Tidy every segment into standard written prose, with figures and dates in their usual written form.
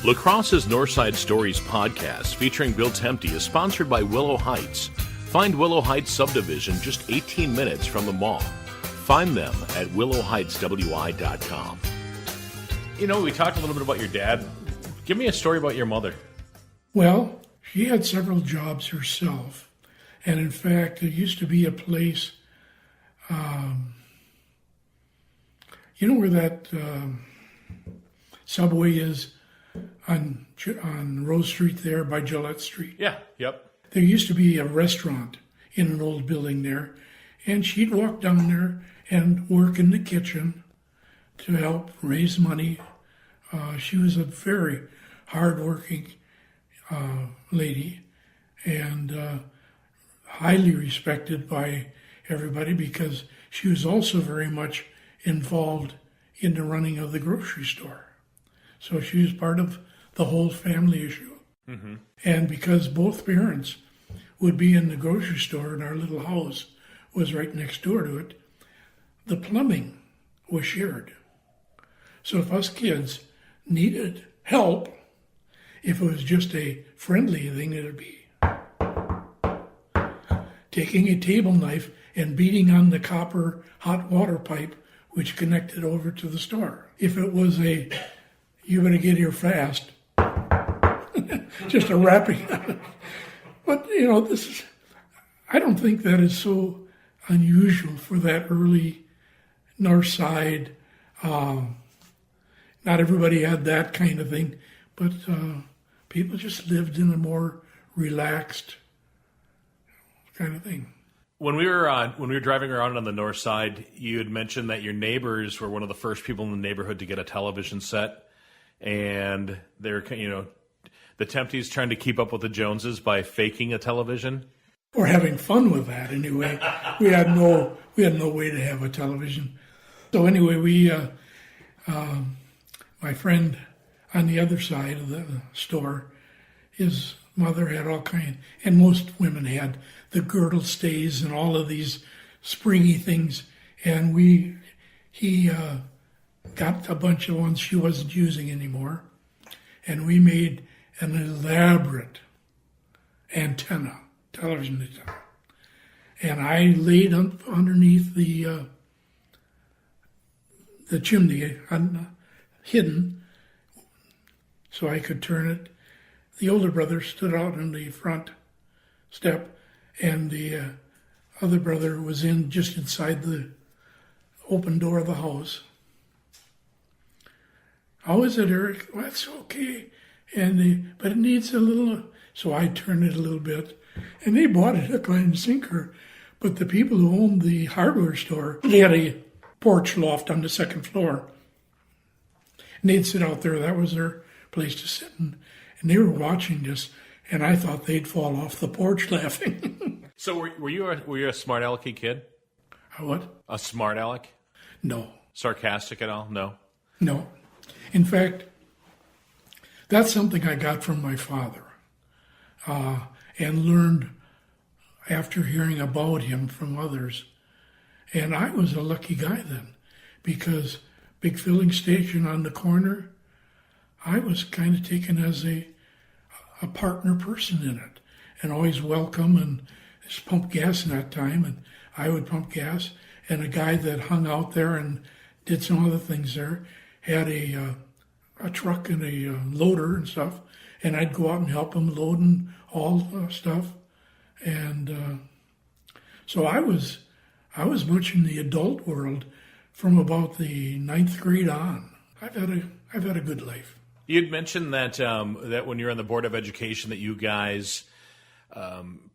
La Crosse's Northside Stories podcast featuring Bill Temte is sponsored by Willow Heights. Find Willow Heights subdivision just 18 minutes from the mall. Find them at willowheightswi.com. You know, we talked a little bit about your dad. Give me a story about your mother. Well, she had several jobs herself. And in fact, there used to be a place, you know where that Subway is on Rose Street there by Gillette Street? Yeah, yep. There used to be a restaurant in an old building there, and she'd walk down there and work in the kitchen to help raise money. She was a very hardworking lady and highly respected by everybody because she was also very much involved in the running of the grocery store. So she was part of the whole family issue. Mm-hmm. And because both parents would be in the grocery store and our little house was right next door to it, the plumbing was shared. So if us kids needed help, if it was just a friendly thing, it would be taking a table knife and beating on the copper hot water pipe which connected over to the store. If it was you're going to get here fast, just a wrapping on it. But, you know, I don't think that is so unusual for that early north side. Not everybody had that kind of thing, but people just lived in a more relaxed kind of thing. When we were driving around on the north side, you had mentioned that your neighbors were one of the first people in the neighborhood to get a television set, and they're, you know, the Temptes trying to keep up with the Joneses by faking a television. Or having fun with that anyway. We had no way to have a television. So anyway, my friend on the other side of the store, his mother had all kind, and most women had the girdle stays and all of these springy things, and he got a bunch of ones she wasn't using anymore, and we made an elaborate television antenna. And I laid underneath the chimney, hidden, so I could turn it. The older brother stood out on the front step, and the other brother was just inside the open door of the house. How is it, Eric? Well, that's okay. But it needs a little, so I turned it a little bit. And they bought it hook, line, and sinker. But the people who owned the hardware store, they had a porch loft on the second floor. And they'd sit out there. That was their place to sit. And they were watching this, and I thought they'd fall off the porch laughing. So were you a smart alecky kid? A what? A smart aleck? No. Sarcastic at all? No. No. In fact, that's something I got from my father and learned after hearing about him from others. And I was a lucky guy then because big filling station on the corner, I was kind of taken as a partner person in it and always welcome and just pump gas in that time. And I would pump gas, and a guy that hung out there and did some other things there had a truck and a loader and stuff, and I'd go out and help him loading all stuff. And so I was much in the adult world from about the 9th grade on. I've had a good life. You'd mentioned that that when you were on the Board of Education that you guys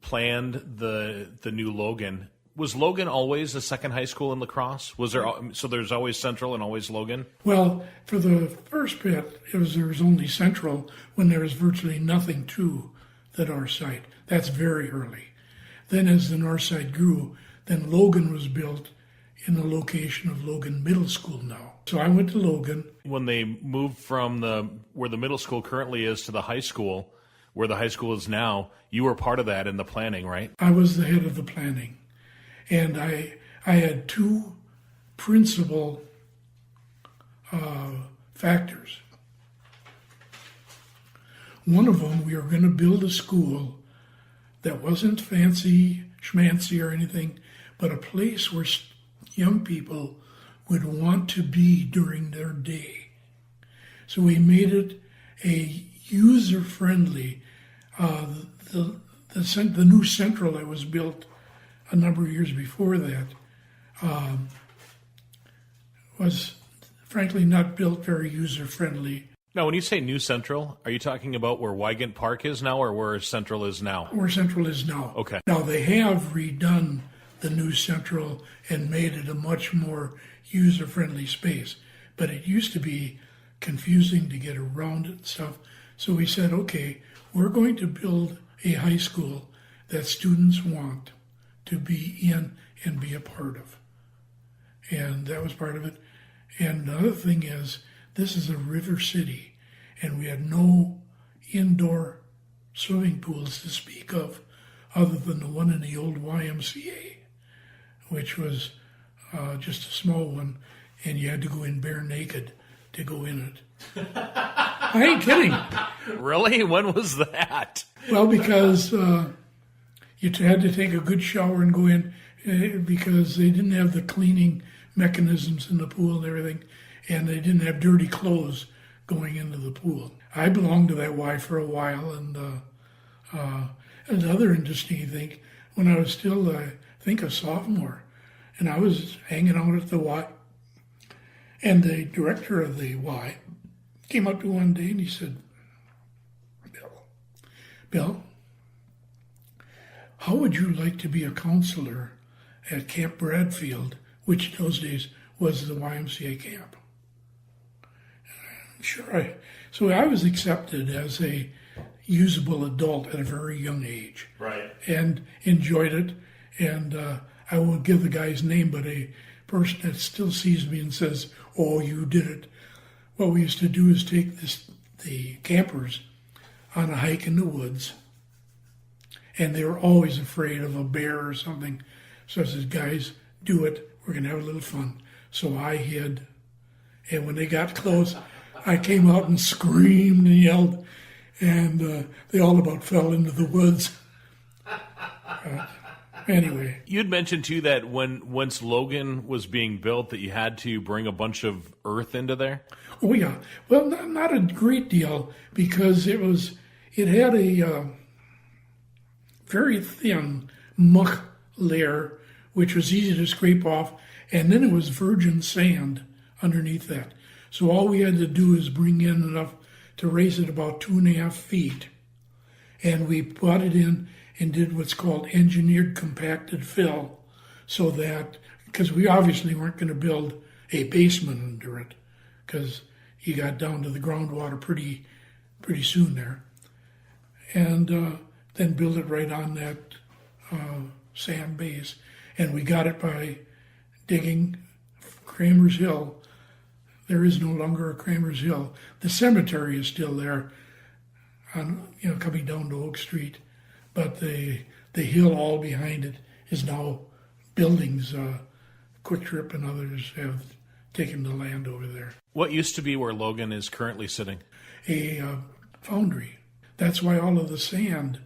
planned the new Logan. Was Logan always a second high school in La Crosse? So there's always Central and always Logan? Well, for the first bit, there was only Central when there was virtually nothing to the north side. That's very early. Then as the north side grew, then Logan was built in the location of Logan Middle School now. So I went to Logan. When they moved from where the middle school currently is to the high school, where the high school is now, you were part of that in the planning, right? I was the head of the planning. And I had two principal factors. one of them, we were going to build a school that wasn't fancy, schmancy or anything, but a place where young people would want to be during their day. So we made it a user-friendly, the new central that was built a number of years before that was frankly not built very user-friendly. Now, when you say new Central, are you talking about where Wygant Park is now or where Central is now? Where Central is now. Okay. Now, they have redone the new Central and made it a much more user-friendly space. But it used to be confusing to get around it and stuff. So we said, okay, we're going to build a high school that students want to be in and be a part of. And that was part of it. And the other thing is, this is a river city, and we had no indoor swimming pools to speak of other than the one in the old YMCA, which was just a small one, and you had to go in bare naked to go in it. I ain't kidding. Really? When was that? Well, because you had to take a good shower and go in because they didn't have the cleaning mechanisms in the pool and everything, and they didn't have dirty clothes going into the pool. I belonged to that Y for a while, and another interesting thing, when I was still, I think, a sophomore, and I was hanging out at the Y, and the director of the Y came up to me one day and he said, Bill, how would you like to be a counselor at Camp Bradfield, which in those days was the YMCA camp? Sure. So I was accepted as a usable adult at a very young age. Right. And enjoyed it. And I won't give the guy's name, but a person that still sees me and says, oh, you did it. What we used to do is take the campers on a hike in the woods. And they were always afraid of a bear or something. So I said, guys, do it. We're going to have a little fun. So I hid. And when they got close, I came out and screamed and yelled. And they all about fell into the woods. Anyway. You'd mentioned, too, that once Logan was being built, that you had to bring a bunch of earth into there? Oh, yeah. Well, not a great deal, because it had a very thin muck layer, which was easy to scrape off, and then it was virgin sand underneath that. So all we had to do is bring in enough to raise it about 2.5 feet, and we brought it in and did what's called engineered compacted fill, so that, because we obviously weren't going to build a basement under it, because you got down to the groundwater pretty soon there, and then build it right on that sand base. And we got it by digging Kramer's Hill. There is no longer a Kramer's Hill. The cemetery is still there, coming down to Oak Street, but the hill all behind it is now buildings. Quick Trip and others have taken the land over there. What used to be where Logan is currently sitting? A foundry. That's why all of the sand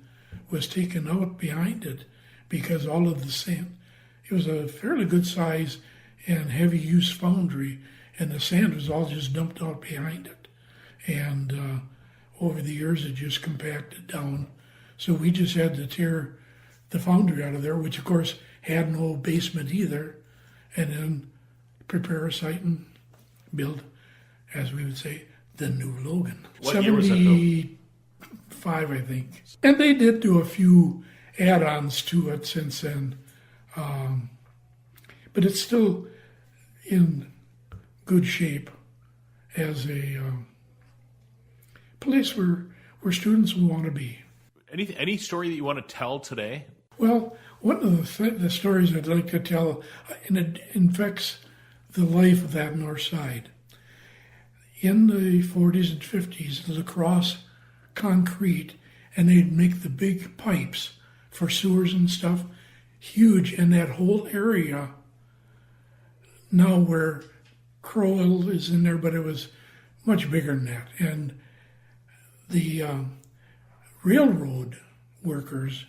was taken out behind it, because all of the sand, it was a fairly good size and heavy use foundry, and the sand was all just dumped out behind it. And over the years it just compacted down. So we just had to tear the foundry out of there, which of course had no basement either, and then prepare a site and build, as we would say, the new Logan. What year was that built? 75, I think. And they did do a few add-ons to it since then. But it's still in good shape as a place where students will want to be. Any story that you want to tell today? Well, one of the stories I'd like to tell, and it infects the life of that north side. In the 40s and 50s, the lacrosse concrete, and they'd make the big pipes for sewers and stuff, huge, and that whole area, now where Crowell is in there, but it was much bigger than that. And the railroad workers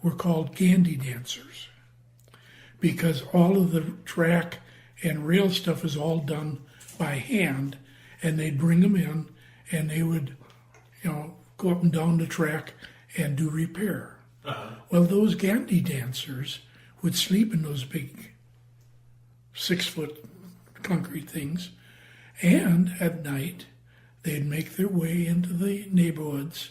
were called Gandy dancers because all of the track and rail stuff is all done by hand, and they'd bring them in and they would, go up and down the track and do repair. Well, those Gandy dancers would sleep in those big 6-foot concrete things, and at night they'd make their way into the neighborhoods,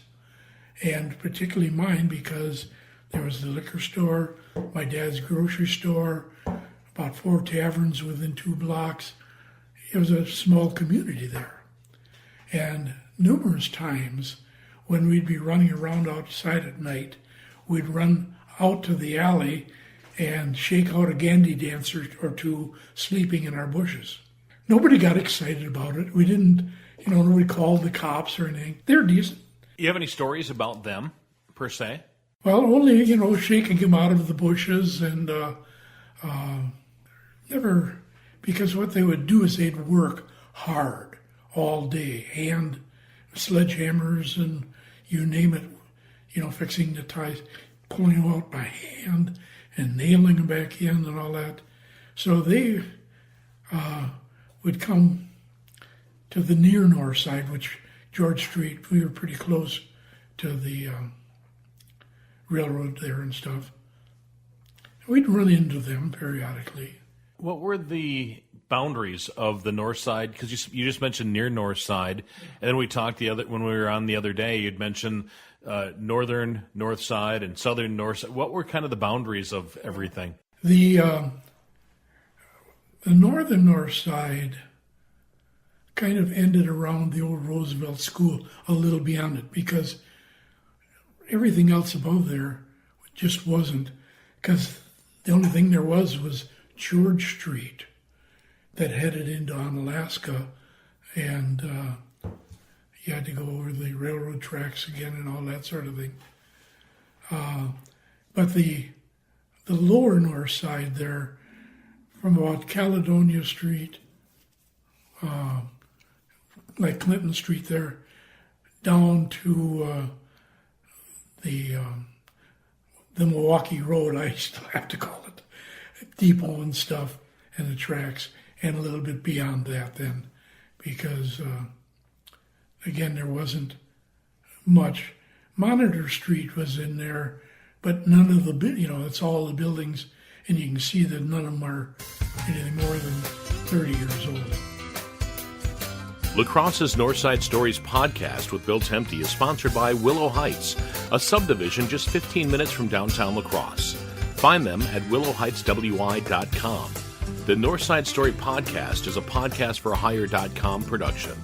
and particularly mine because there was the liquor store, my dad's grocery store, about 4 taverns within 2 blocks. It was a small community there. And numerous times when we'd be running around outside at night, we'd run out to the alley and shake out a Gandy dancer or two sleeping in our bushes. Nobody got excited about it. We didn't, nobody called the cops or anything. They're decent. You have any stories about them, per se? Well, only, shaking him out of the bushes and never, because what they would do is they'd work hard all day, hand sledgehammers and you name it, fixing the ties, pulling them out by hand and nailing them back in and all that. So they would come to the near north side, which George Street, we were pretty close to the railroad there and stuff. We'd run into them periodically. What were the boundaries of the north side? Because you just mentioned near north side, and then we talked when we were on the other day, you'd mentioned northern north side and southern north side. What were kind of the boundaries of everything? The northern north side kind of ended around the old Roosevelt School, a little beyond it, because everything else above there just wasn't, because the only thing there was George Street that headed into Onalaska, and you had to go over the railroad tracks again and all that sort of thing. But the lower north side there, from about Caledonia Street, like Clinton Street there, down to the Milwaukee Road, I still have to call it, depot and stuff, and the tracks, and a little bit beyond that then, because, again, there wasn't much. Monitor Street was in there, but none of the, it's all the buildings, and you can see that none of them are anything more than 30 years old. La Crosse's Northside Stories podcast with Bill Temte is sponsored by Willow Heights, a subdivision just 15 minutes from downtown La Crosse. Find them at willowheightswy.com. The Northside Story podcast is a podcast for hire.com production.